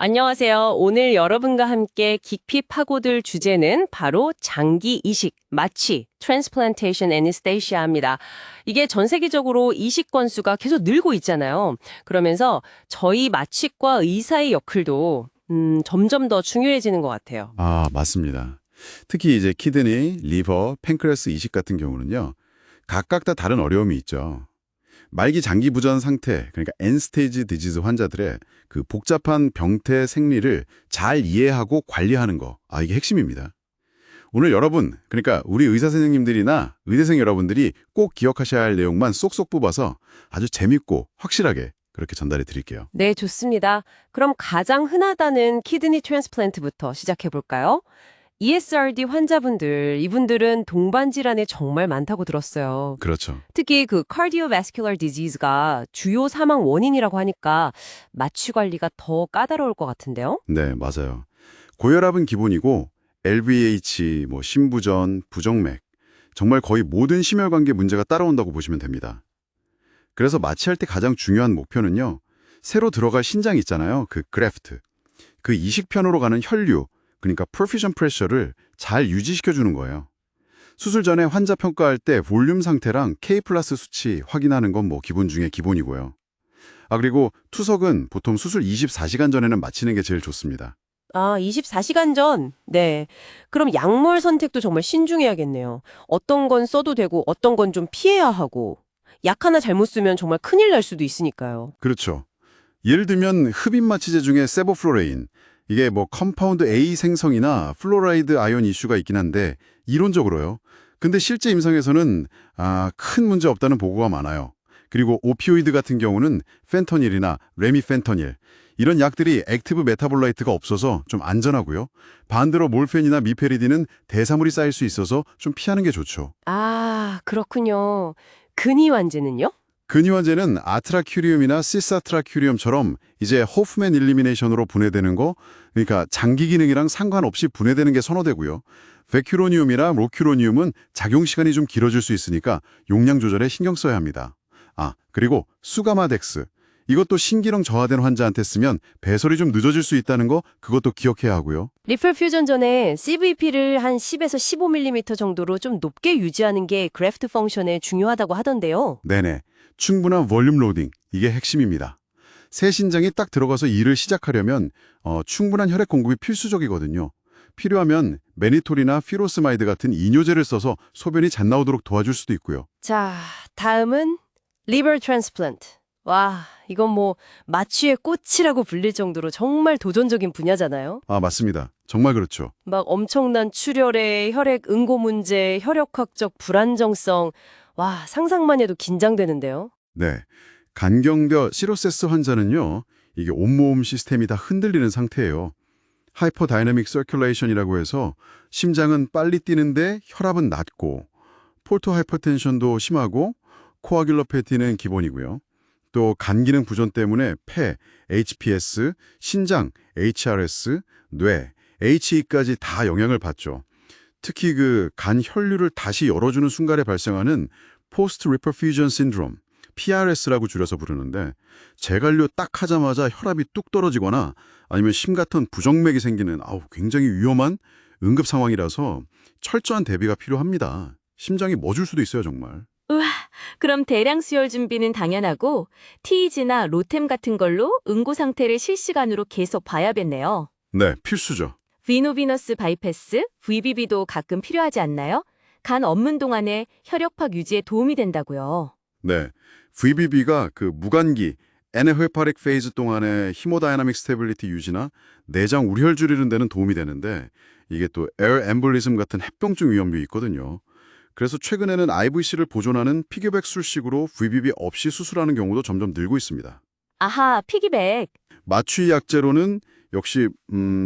안녕하세요. 오늘 여러분과 함께 깊이 파고들 주제는 바로 장기 이식, 마취, transplantation anesthesia입니다. 이게 전 세계적으로 이식 건수가 계속 늘고 있잖아요. 그러면서 저희 마취과 의사의 역할도 점점 더 중요해지는 것 같아요. 맞습니다. 특히 이제 키드니, 리버, 팬크레스 이식 같은 경우는요. 각각 다 다른 어려움이 있죠. 말기 장기 부전 상태, 그러니까 엔스테이지 디지즈 환자들의 그 복잡한 병태 생리를 잘 이해하고 관리하는 거. 이게 핵심입니다. 오늘 여러분, 그러니까 우리 의사 선생님들이나 의대생 여러분들이 꼭 기억하셔야 할 내용만 쏙쏙 뽑아서 아주 재밌고 확실하게 그렇게 전달해 드릴게요. 네, 좋습니다. 그럼 가장 흔하다는 키드니 트랜스플란트부터 시작해 볼까요? ESRD 환자분들, 이분들은 동반 질환이 정말 많다고 들었어요. 그렇죠. 특히 그 cardiovascular disease가 주요 사망 원인이라고 하니까 마취 관리가 더 까다로울 것 같은데요? 네, 맞아요. 고혈압은 기본이고 LVH, 심부전, 부정맥, 정말 거의 모든 심혈관계 문제가 따라온다고 보시면 됩니다. 그래서 마취할 때 가장 중요한 목표는요. 새로 들어갈 신장 있잖아요. 그 그래프트. 그 이식편으로 가는 혈류, 그러니까 perfusion pressure를 잘 유지시켜주는 거예요. 수술 전에 환자 평가할 때 볼륨 상태랑 K 플러스 수치 확인하는 건 기본 중에 기본이고요. 그리고 투석은 보통 수술 24시간 전에는 마치는 게 제일 좋습니다. 24시간 전? 네. 그럼 약물 선택도 정말 신중해야겠네요. 어떤 건 써도 되고 어떤 건 좀 피해야 하고. 약 하나 잘못 쓰면 정말 큰일 날 수도 있으니까요. 그렇죠. 예를 들면 흡입 마취제 중에 세보플로레인, 이게 컴파운드 A 생성이나 플로라이드 아이온 이슈가 있긴 한데 이론적으로요. 근데 실제 임상에서는 큰 문제 없다는 보고가 많아요. 그리고 오피오이드 같은 경우는 펜터닐이나 레미펜터닐 이런 약들이 액티브 메타볼라이트가 없어서 좀 안전하고요. 반대로 몰펜이나 미페리딘은 대사물이 쌓일 수 있어서 좀 피하는 게 좋죠. 그렇군요. 근이완제는요? 근이완제는 아트라큐리움이나 시사트라큐리움처럼 이제 호프맨 일리미네이션으로 분해되는 거, 그러니까 장기 기능이랑 상관없이 분해되는 게 선호되고요. 베큐로니움이나 로큐로니움은 작용 시간이 좀 길어질 수 있으니까 용량 조절에 신경 써야 합니다. 그리고 수가마덱스. 이것도 신기능 저하된 환자한테 쓰면 배설이 좀 늦어질 수 있다는 거 그것도 기억해야 하고요. 리플 퓨전 전에 CVP를 한 10에서 15mm 정도로 좀 높게 유지하는 게 그래프트 펑션에 중요하다고 하던데요. 네네. 충분한 볼륨 로딩. 이게 핵심입니다. 새 신장이 딱 들어가서 일을 시작하려면 충분한 혈액 공급이 필수적이거든요. 필요하면 매니톨이나 피로스마이드 같은 이뇨제를 써서 소변이 잘 나오도록 도와줄 수도 있고요. 자, 다음은 리버 트랜스플란트. 와, 이건 마취의 꽃이라고 불릴 정도로 정말 도전적인 분야잖아요. 맞습니다. 정말 그렇죠. 막 엄청난 출혈에 혈액 응고 문제, 혈액학적 불안정성. 와, 상상만 해도 긴장되는데요. 네. 간경뼈 시로세스 환자는요. 이게 온몸 시스템이 다 흔들리는 상태예요. 하이퍼다이내믹 서큘레이션이라고 해서 심장은 빨리 뛰는데 혈압은 낮고 폴트 하이퍼텐션도 심하고 코아귤러패티는 기본이고요. 또 간 기능 부전 때문에 폐, HPS, 신장, HRS, 뇌, HE까지 다 영향을 받죠. 특히 그 간 혈류를 다시 열어주는 순간에 발생하는 포스트 리퍼퓨전 신드롬, PRS라고 줄여서 부르는데 재관료 딱 하자마자 혈압이 뚝 떨어지거나 아니면 심 같은 부정맥이 생기는 굉장히 위험한 응급 상황이라서 철저한 대비가 필요합니다. 심장이 멎을 수도 있어요, 정말. 우와, 그럼 대량 수혈 준비는 당연하고 TEG나 로템 같은 걸로 응고 상태를 실시간으로 계속 봐야겠네요. 네, 필수죠. 비노비너스 바이패스, VBB도 가끔 필요하지 않나요? 간 없는 동안에 혈액팍 유지에 도움이 된다고요. 네, VBB가 그 무간기, 애네헤파릭 페이즈 동안의 히모다이나믹 스테빌리티 유지나 내장 우리혈 줄이는 데는 도움이 되는데 이게 또 에어 엠볼리즘 같은 합병증 위험도 있거든요. 그래서 최근에는 IVC를 보존하는 피규백 술식으로 VBB 없이 수술하는 경우도 점점 늘고 있습니다. 아하, 피기백. 마취 약제로는 역시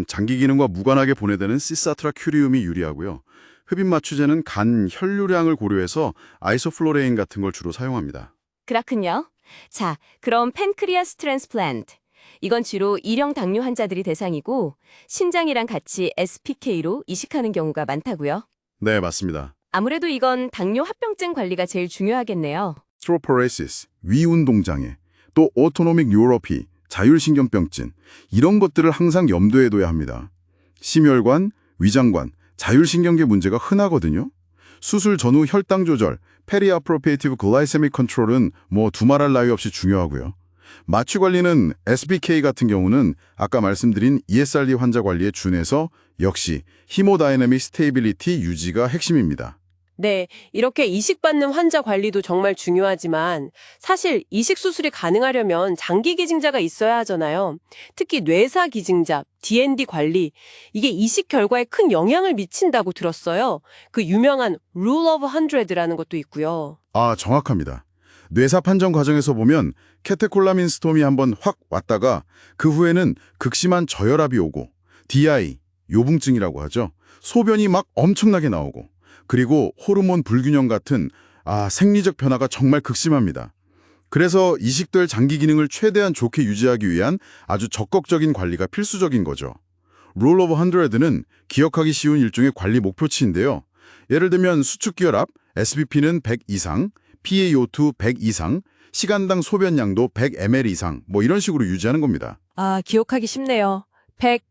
장기 기능과 무관하게 보내되는 시사트라큐리움이 유리하고요. 흡입 마취제는 간 혈류량을 고려해서 아이소플로레인 같은 걸 주로 사용합니다. 그렇군요. 자, 그럼 팬크리아스 트랜스플란트. 이건 주로 일형 당뇨 환자들이 대상이고 신장이랑 같이 SPK로 이식하는 경우가 많다고요. 네, 맞습니다. 아무래도 이건 당뇨 합병증 관리가 제일 중요하겠네요. 스트로포레시스, 위운동장애, 또 오토노믹 뉴로피, 자율신경병진, 이런 것들을 항상 염두에 둬야 합니다. 심혈관, 위장관, 자율신경계 문제가 흔하거든요. 수술 전후 혈당 조절, 페리아프로페이티브 글라이세믹 컨트롤은 뭐 두말할 나위 없이 중요하고요. 마취 관리는 SBK 같은 경우는 아까 말씀드린 ESRD 환자 관리에 준해서 역시 히모다이내믹 스테이빌리티 유지가 핵심입니다. 네, 이렇게 이식받는 환자 관리도 정말 중요하지만 사실 이식 수술이 가능하려면 장기 기증자가 있어야 하잖아요. 특히 뇌사 기증자, D&D 관리, 이게 이식 결과에 큰 영향을 미친다고 들었어요. 그 유명한 Rule of 100라는 것도 있고요. 아, 정확합니다. 뇌사 판정 과정에서 보면 캐테콜라민 스톰이 한번 확 왔다가 그 후에는 극심한 저혈압이 오고 DI, 요붕증이라고 하죠. 소변이 막 엄청나게 나오고 그리고 호르몬 불균형 같은 생리적 변화가 정말 극심합니다. 그래서 이식될 장기 기능을 최대한 좋게 유지하기 위한 아주 적극적인 관리가 필수적인 거죠. 룰 오브 100는 기억하기 쉬운 일종의 관리 목표치인데요. 예를 들면 수축기혈압, SBP는 100 이상, PaO2 100 이상, 시간당 소변량도 100ml 이상 뭐 이런 식으로 유지하는 겁니다. 아, 기억하기 쉽네요. 100.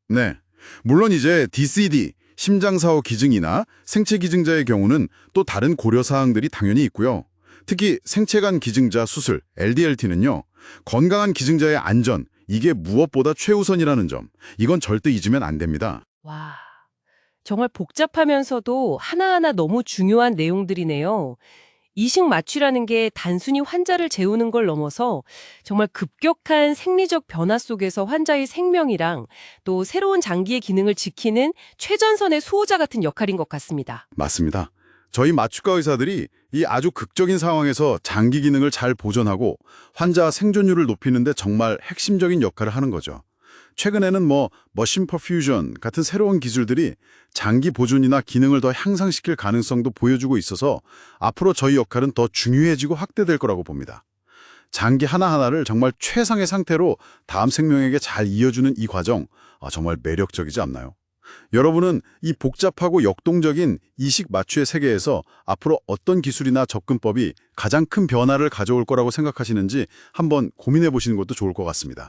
네. 물론 이제 DCD, 심장사후 기증이나 생체 기증자의 경우는 또 다른 고려 사항들이 당연히 있고요. 특히 생체간 기증자 수술, LDLT는요. 건강한 기증자의 안전, 이게 무엇보다 최우선이라는 점. 이건 절대 잊으면 안 됩니다. 와, 정말 복잡하면서도 하나하나 너무 중요한 내용들이네요. 이식 마취라는 게 단순히 환자를 재우는 걸 넘어서 정말 급격한 생리적 변화 속에서 환자의 생명이랑 또 새로운 장기의 기능을 지키는 최전선의 수호자 같은 역할인 것 같습니다. 맞습니다. 저희 마취과 의사들이 이 아주 극적인 상황에서 장기 기능을 잘 보존하고 환자 생존율을 높이는 데 정말 핵심적인 역할을 하는 거죠. 최근에는 머신 퍼퓨전 같은 새로운 기술들이 장기 보존이나 기능을 더 향상시킬 가능성도 보여주고 있어서 앞으로 저희 역할은 더 중요해지고 확대될 거라고 봅니다. 장기 하나하나를 정말 최상의 상태로 다음 생명에게 잘 이어주는 이 과정, 정말 매력적이지 않나요? 여러분은 이 복잡하고 역동적인 이식 마취의 세계에서 앞으로 어떤 기술이나 접근법이 가장 큰 변화를 가져올 거라고 생각하시는지 한번 고민해 보시는 것도 좋을 것 같습니다.